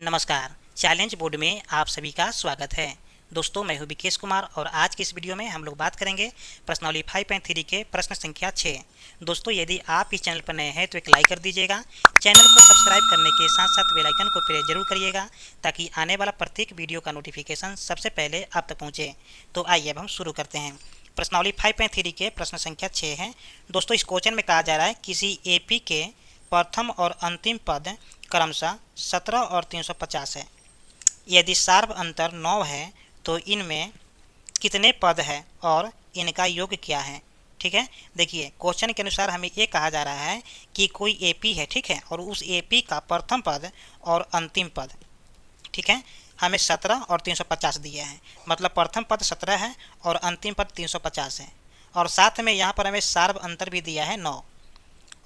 नमस्कार। Challenge board में आप सभी का स्वागत है। दोस्तों, मैं हूं विकेश कुमार और आज की इस वीडियो में हम लोग बात करेंगे प्रश्नावली 5.3 के प्रश्न संख्या 6। दोस्तों, यदि आप इस चैनल पर नए हैं तो एक लाइक कर दीजिएगा। चैनल को सब्सक्राइब करने के साथ साथ बेल आइकन को प्रेस जरूर करिएगा ताकि आने वाला प्रत्येक वीडियो का नोटिफिकेशन सबसे पहले आप तक पहुँचे। तो आइए अब हम शुरू करते हैं। प्रश्नावली 5.3 के प्रश्न संख्या 6 है। दोस्तों, इस क्वेश्चन में कहा जा रहा है किसी एपी के प्रथम और अंतिम पद क्रमशः 17 और 350 है। यदि सार्व अंतर 9 है तो इनमें कितने पद है और इनका योग क्या है। ठीक है, देखिए क्वेश्चन के अनुसार हमें ये कहा जा रहा है कि कोई एपी है, ठीक है, और उस एपी का प्रथम पद और अंतिम पद, ठीक है, हमें 17 और 350 दिए हैं। मतलब प्रथम पद 17 है और अंतिम पद 350 है, और साथ में यहाँ पर हमें सार्व अंतर भी दिया है 9,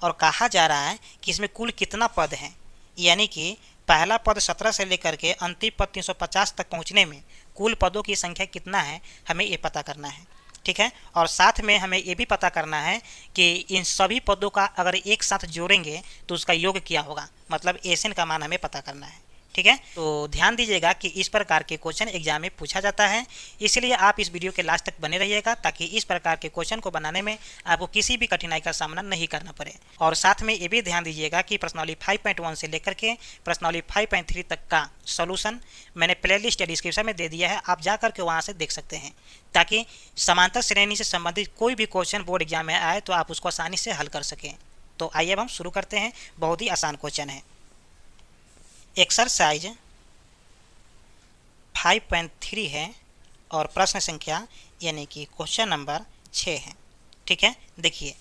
और कहा जा रहा है कि इसमें कुल कितना पद है। यानी कि पहला पद 17 से लेकर के अंतिम पद 350 तक पहुंचने में कुल पदों की संख्या कितना है, हमें ये पता करना है। ठीक है, और साथ में हमें ये भी पता करना है कि इन सभी पदों का अगर एक साथ जोड़ेंगे तो उसका योग क्या होगा। मतलब एसएन का मान हमें पता करना है। ठीक है, तो ध्यान दीजिएगा कि इस प्रकार के क्वेश्चन एग्जाम में पूछा जाता है, इसलिए आप इस वीडियो के लास्ट तक बने रहिएगा ताकि इस प्रकार के क्वेश्चन को बनाने में आपको किसी भी कठिनाई का सामना नहीं करना पड़े। और साथ में ये भी ध्यान दीजिएगा कि प्रश्नावली 5.1 से लेकर के प्रश्नावली 5.3 तक का सोल्यूशन मैंने प्लेलिस्ट डिस्क्रिप्शन में दे दिया है, आप जा करके वहाँ से देख सकते हैं ताकि समांतर श्रेणी से संबंधित कोई भी क्वेश्चन बोर्ड एग्जाम में आए तो आप उसको आसानी से हल कर सकें। तो आइए अब हम शुरू करते हैं। बहुत ही आसान क्वेश्चन है। एक्सरसाइज 5.3 है और प्रश्न संख्या यानी कि क्वेश्चन नंबर 6 है। ठीक है, देखिए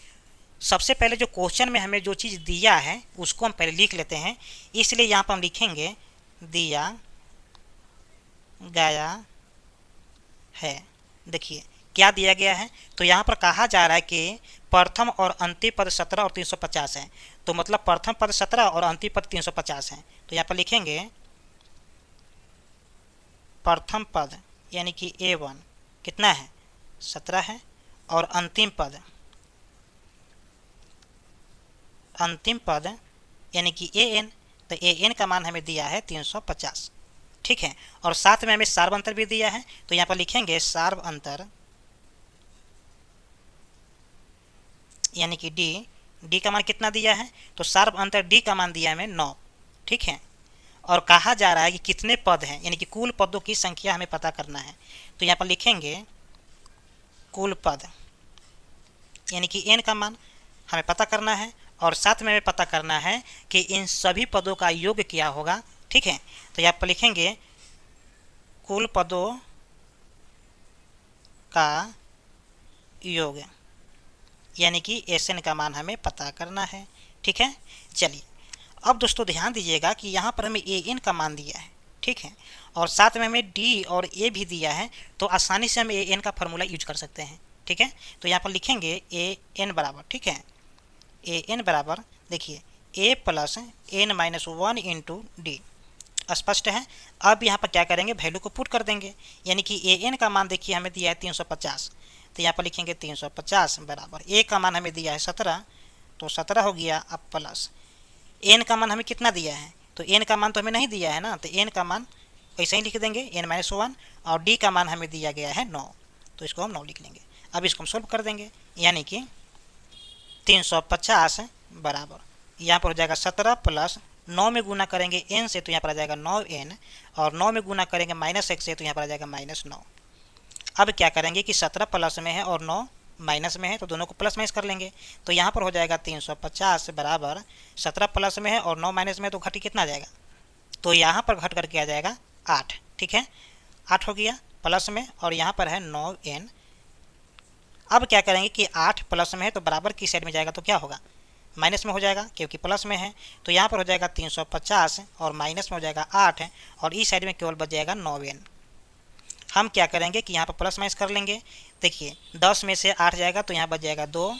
सबसे पहले जो क्वेश्चन में हमें जो चीज़ दिया है उसको हम पहले लिख लेते हैं। इसलिए यहाँ पर हम लिखेंगे दिया गया है। देखिए क्या दिया गया है, तो यहाँ पर कहा जा रहा है कि प्रथम और अंतिम पद 17 और 350 है। तो मतलब प्रथम पद 17 और अंतिम पद 350 है। तो यहाँ पर लिखेंगे प्रथम पद यानी कि A1 कितना है, 17 है, और अंतिम पद यानी कि AN, तो AN का मान हमें दिया है 350। ठीक है, और साथ में हमें सार्व अंतर भी दिया है। तो यहाँ पर लिखेंगे सार्व अंतर यानी कि D का मान कितना दिया है, तो सार्व अंतर D का मान दिया है हमें 9। ठीक है, और कहा जा रहा है कि कितने पद हैं, यानी कि कुल पदों की संख्या हमें पता करना है। तो यहाँ पर लिखेंगे कुल पद यानी कि n का मान हमें पता करना है, और साथ में हमें पता करना है कि इन सभी पदों का योग क्या होगा। ठीक है, तो यहाँ पर लिखेंगे कुल पदों का योग यानी कि एसएन का मान हमें पता करना है। ठीक है, चलिए अब दोस्तों ध्यान दीजिएगा कि यहाँ पर हमें AN का मान दिया है। ठीक है, और साथ में हमें D और A भी दिया है, तो आसानी से हम AN का फार्मूला यूज कर सकते हैं। ठीक है, तो यहाँ पर लिखेंगे AN बराबर, ठीक है, AN बराबर देखिए A plus N-1 into D। स्पष्ट है। अब यहाँ पर क्या करेंगे, वैल्यू को पुट कर देंगे। यानी कि AN का मान देखिए हमें दिया है 350, तो यहाँ पर लिखेंगे 350 बराबर A का मान हमें दिया है 17, तो 17 हो गया। अब प्लस N का मान हमें कितना दिया है, तो N का मान तो हमें नहीं दिया है ना, तो N का मान ऐसे ही लिख देंगे N-1, और D का मान हमें दिया गया है 9, तो इसको हम 9 लिख लेंगे। अब इसको हम सोल्व कर देंगे, यानी कि 350 बराबर यहाँ पर हो जाएगा 17 प्लस 9 में गुना करेंगे n से, तो यहाँ पर आ जाएगा 9n, और 9 में गुना करेंगे -1 से, तो यहाँ पर आ जाएगा -9। अब क्या करेंगे कि 17 प्लस में है और 9 माइनस में है, तो दोनों को प्लस माइनस कर लेंगे। तो यहाँ पर हो जाएगा 350 बराबर 17 प्लस में है और 9 माइनस में है, तो घट कितना आ जाएगा, तो यहाँ पर घट करके आ जाएगा 8। ठीक है, 8 हो गया प्लस में, और यहाँ पर है 9n। अब क्या करेंगे कि 8 प्लस में है तो बराबर की साइड में जाएगा तो क्या होगा, माइनस में हो जाएगा क्योंकि प्लस में है। तो यहाँ पर हो जाएगा 350 और माइनस में हो जाएगा 8, और इस साइड में केवल बच जाएगा 9n। हम क्या करेंगे कि यहाँ पर प्लस माइनस कर लेंगे। देखिए 10 में से 8 जाएगा तो यहाँ बच जाएगा 2,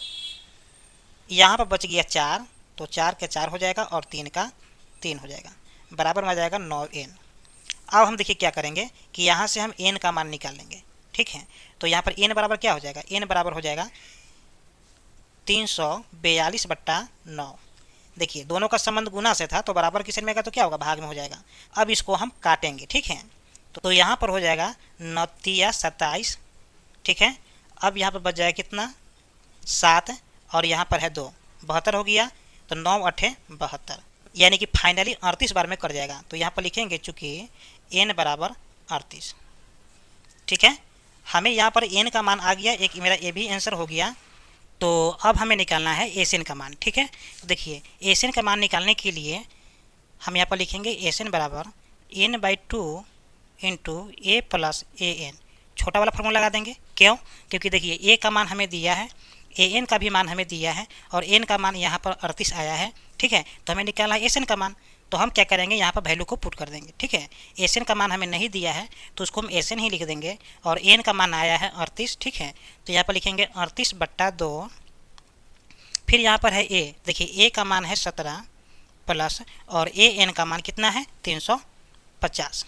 यहाँ पर बच गया 4, तो 4 के 4 हो जाएगा और 3 का 3 हो जाएगा, बराबर में आ जाएगा 9n। अब हम देखिए क्या करेंगे कि यहाँ से हम n का मान निकाल लेंगे। ठीक है, तो यहाँ पर n बराबर क्या हो जाएगा, n बराबर हो जाएगा 342/9। देखिए दोनों का संबंध गुना से था तो बराबर किसी में का तो क्या होगा, भाग में हो जाएगा। अब इसको हम काटेंगे, ठीक है। तो यहाँ पर हो जाएगा 9 तिया 27, ठीक है। अब यहाँ पर बच जाएगा कितना, 7, और यहाँ पर है 2, 72 हो गया। तो 9 8 72, यानी कि फाइनली 38 बार में कट जाएगा। तो यहाँ पर लिखेंगे चूँकि n बराबर 38, ठीक है। हमें यहाँ पर n का मान आ गया, एक मेरा ये भी आंसर हो गया। तो अब हमें निकालना है एसएन का मान, ठीक है। तो देखिए एसएन का मान निकालने के लिए हम यहाँ पर लिखेंगे एसएन बराबर n/2 into A plus A N, छोटा वाला फॉर्मूला लगा देंगे। क्यों? क्योंकि देखिए ए का मान हमें दिया है, ए एन का भी मान हमें दिया है, और एन का मान यहाँ पर 38 आया है, ठीक है। तो हमें निकालना है एसएन का मान। तो हम क्या करेंगे, यहाँ पर वैल्यू को पुट कर देंगे, ठीक है। एसएन का मान हमें नहीं दिया है तो उसको हम एसएन ही लिख देंगे, और एन का मान आया है 38, ठीक है। तो यहाँ पर लिखेंगे 38/2, फिर यहाँ पर है ए, देखिए ए का मान है 17 प्लस, और ए एन का मान कितना है 350।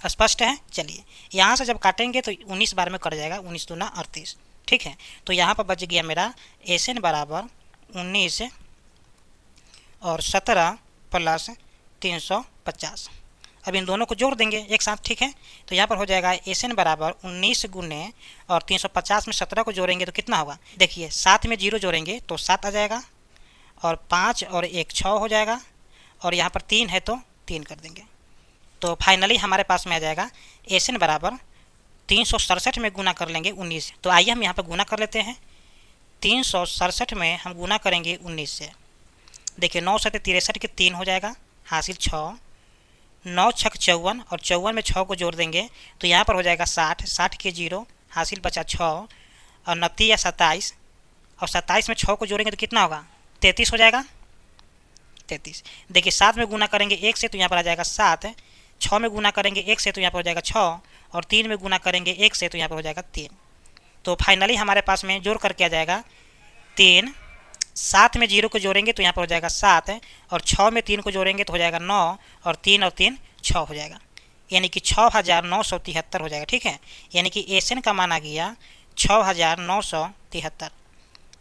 स्पष्ट है। चलिए यहाँ से जब काटेंगे तो 19 बार में कट जाएगा, 19 दूना 38, ठीक है। तो यहाँ पर बच गया मेरा एसएन बराबर 19 और 17 प्लस 350। अब इन दोनों को जोड़ देंगे एक साथ, ठीक है। तो यहाँ पर हो जाएगा एसएन बराबर 19 गुने और 350 में 17 को जोड़ेंगे तो कितना होगा, देखिए 7 में 0 जोड़ेंगे तो 7 आ जाएगा, और 5 और 1 6 हो जाएगा, और यहाँ पर 3 है तो 3 कर देंगे। तो फाइनली हमारे पास में आ जाएगा एसएन बराबर 367 में गुना कर लेंगे 19। तो आइए हम यहाँ पर गुना कर लेते हैं। 367 में हम गुना करेंगे 19 से, देखिए 9 7 63 के 3 हो जाएगा, हासिल 6, 9 6 54, और 54 में 6 को जोड़ देंगे तो यहाँ पर हो जाएगा 60, 60 के 0, हासिल बचा 6, और 29 या 27, और 27 में 6 को जोड़ेंगे तो कितना होगा, 33 हो जाएगा, 33। देखिए 7 में गुना करेंगे 1 से तो यहाँ पर आ जाएगा 7, 6 में गुना करेंगे 1 से तो यहाँ पर हो जाएगा 6, और 3 में गुना करेंगे 1 से तो यहाँ पर हो जाएगा 3। तो फाइनली हमारे पास में जोड़ करके आ जाएगा 3, 7 में 0 को जोड़ेंगे तो यहाँ पर हो जाएगा 7, और 6 में 3 को जोड़ेंगे तो हो जाएगा 9, और 3 और 3 6 हो जाएगा, यानी कि 6973 हो जाएगा, ठीक है। यानी कि एसएन का मान आ गया 6973।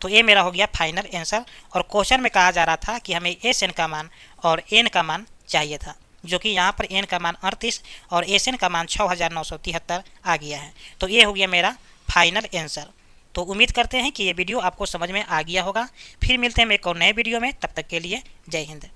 तो ये मेरा हो गया फाइनल आंसर। और क्वेश्चन में कहा जा रहा था कि हमें एसएन का मान और एन का मान चाहिए था, जो कि यहाँ पर एन का मान 38 और एसएन का मान 6973 आ गया है। तो ये हो गया मेरा फाइनल आंसर। तो उम्मीद करते हैं कि ये वीडियो आपको समझ में आ गया होगा। फिर मिलते हैं एक और नए वीडियो में, तब तक के लिए जय हिंद।